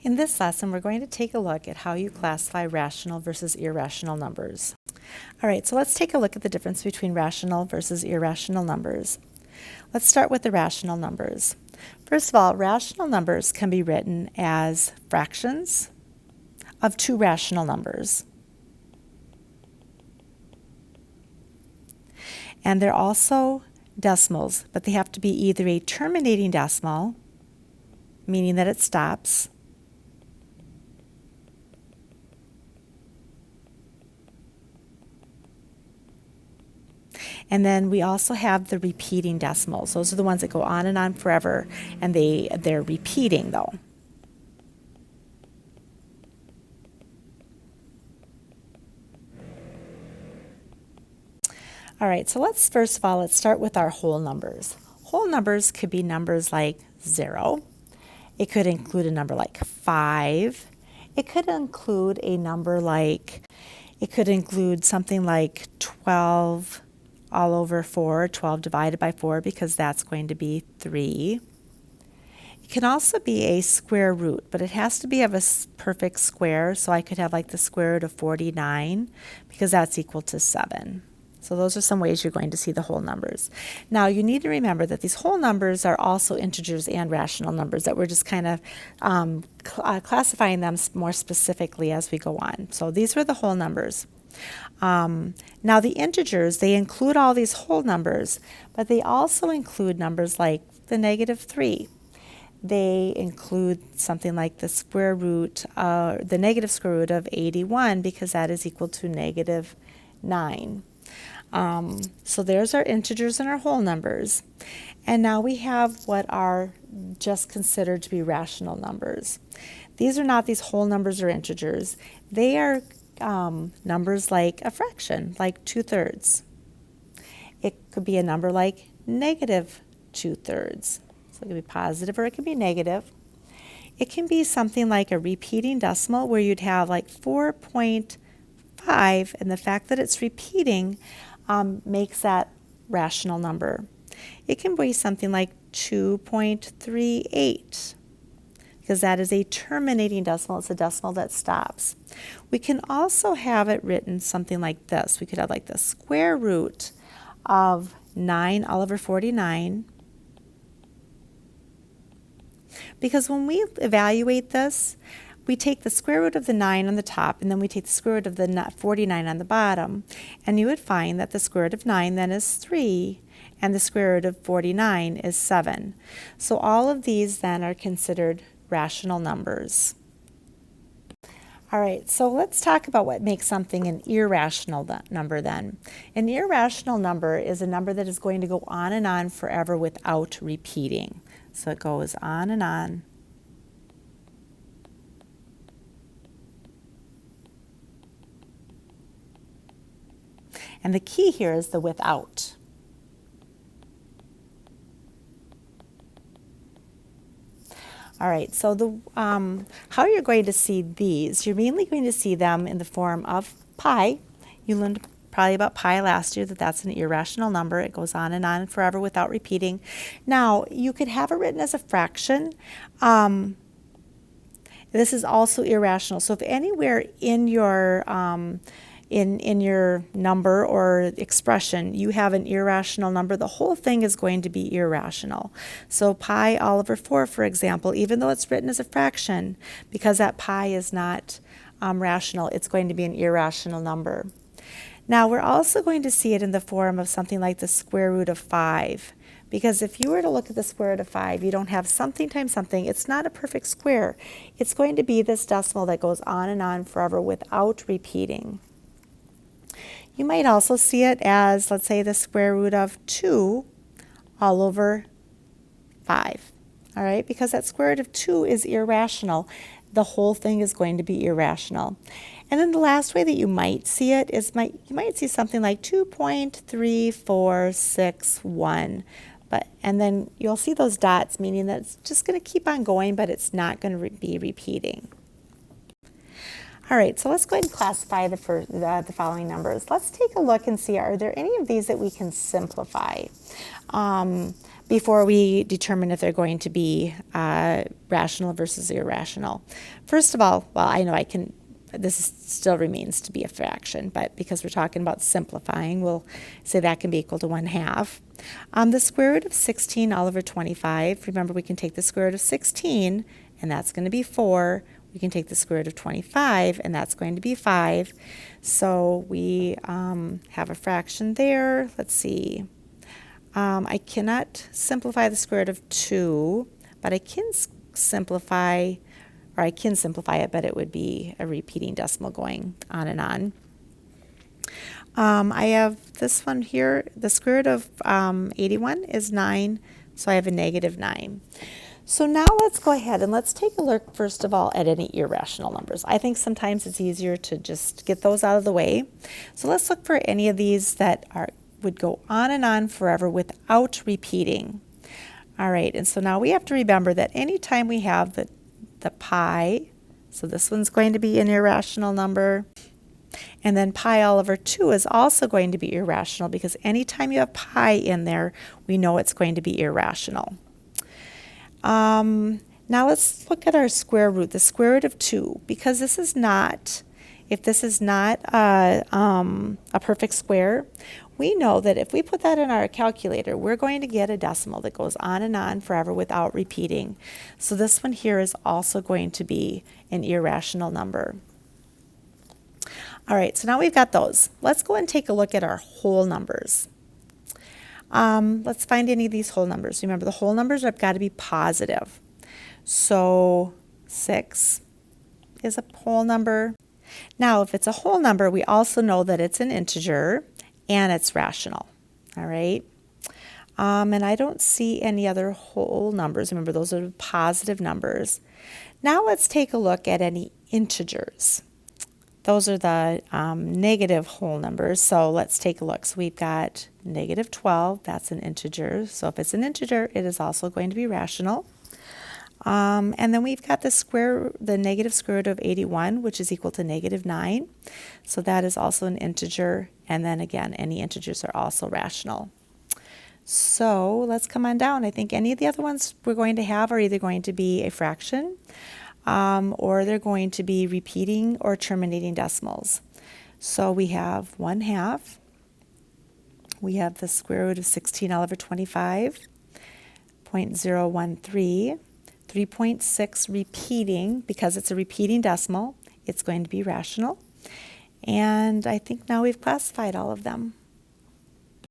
In this lesson, we're going to take a look at how you classify rational versus irrational numbers. All right, so let's take a look at the difference between rational versus irrational numbers. Let's start with the rational numbers. First of all, rational numbers can be written as fractions of two rational numbers. And they're also decimals, but they have to be either a terminating decimal, meaning that it stops, and then we also have the repeating decimals. Those are the ones that go on and on forever, and they're repeating though. All right, so let's start with our whole numbers. Whole numbers could be numbers like 0. It could include a number like 5. It could include a number like, it could include something like 12 all over 4, 12 divided by 4, because that's going to be 3. It can also be a square root, but it has to be of a perfect square, so I could have like the square root of 49, because that's equal to 7. So those are some ways you're going to see the whole numbers. Now you need to remember that these whole numbers are also integers and rational numbers, that we're just kind of classifying them more specifically as we go on. So these were the whole numbers. Now the integers, they include all these whole numbers, but they also include numbers like the -3. They include something like the square root, the negative square root of 81, because that is equal to -9. So there's our integers and our whole numbers. And now we have what are just considered to be rational numbers. These are not these whole numbers or integers. They are numbers like a fraction, like 2/3. It could be a number like -2/3. So it could be positive or it could be negative. It can be something like a repeating decimal, where you'd have like 4.5, and the fact that it's repeating makes that rational number. It can be something like 2.38, because that is a terminating decimal. It's a decimal that stops. We can also have it written something like this. We could have like the square root of 9 all over 49, because when we evaluate this, we take the square root of the 9 on the top, and then we take the square root of the 49 on the bottom, and you would find that the square root of 9 then is 3, and the square root of 49 is 7. So all of these then are considered rational numbers. All right, so let's talk about what makes something an irrational number then. An irrational number is a number that is going to go on and on forever without repeating. So it goes on and on. And the key here is the without. All right, so how you're going to see these, you're mainly going to see them in the form of pi. You learned probably about pi last year, that's an irrational number. It goes on and on forever without repeating. Now, you could have it written as a fraction. This is also irrational. So if anywhere in your in your number or expression you have an irrational number, the whole thing is going to be irrational. So pi all over 4, for example, even though it's written as a fraction, because that pi is not rational, it's going to be an irrational number. Now we're also going to see it in the form of something like the square root of 5. Because if you were to look at the square root of 5, you don't have something times something. It's not a perfect square. It's going to be this decimal that goes on and on forever without repeating. You might also see it as, let's say, the square root of 2 all over 5. All right, because that square root of 2 is irrational. The whole thing is going to be irrational. And then the last way that you might see it is you might see something like 2.3461. And then you'll see those dots, meaning that it's just going to keep on going, but it's not going to be repeating. All right, so let's go ahead and classify the following numbers. Let's take a look and see, are there any of these that we can simplify? before we determine if they're going to be rational versus irrational. First of all, well, I know this still remains to be a fraction, but because we're talking about simplifying, we'll say that can be equal to 1/2. The square root of 16 all over 25, remember we can take the square root of 16, and that's going to be 4. We can take the square root of 25, and that's going to be 5. So we have a fraction there. Let's see. I cannot simplify the square root of 2, but I can simplify it, but it would be a repeating decimal going on and on. I have this one here. The square root of 81 is 9, so I have a -9. So now let's go ahead and let's take a look first of all at any irrational numbers. I think sometimes it's easier to just get those out of the way. So let's look for any of these that would go on and on forever without repeating. All right, and so now we have to remember that anytime we have the pi, so this one's going to be an irrational number, and then pi all over 2 is also going to be irrational because anytime you have pi in there, we know it's going to be irrational. Now let's look at our square root, the square root of 2, because if this is not a perfect square, we know that if we put that in our calculator, we're going to get a decimal that goes on and on forever without repeating. So this one here is also going to be an irrational number. All right, so now we've got those. Let's go and take a look at our whole numbers. Let's find any of these whole numbers. Remember, the whole numbers have got to be positive. So 6 is a whole number. Now, if it's a whole number, we also know that it's an integer and it's rational. All right. And I don't see any other whole numbers. Remember, those are positive numbers. Now let's take a look at any integers. Those are the negative whole numbers. So let's take a look. So we've got -12. That's an integer. So if it's an integer, it is also going to be rational. And then we've got the negative square root of 81, which is equal to -9. So that is also an integer. And then again, any integers are also rational. So let's come on down. I think any of the other ones we're going to have are either going to be a fraction, or they're going to be repeating or terminating decimals. So we have 1/2. We have the square root of 16 all over 25, 0.013, 3.6 repeating, because it's a repeating decimal, it's going to be rational. And I think now we've classified all of them.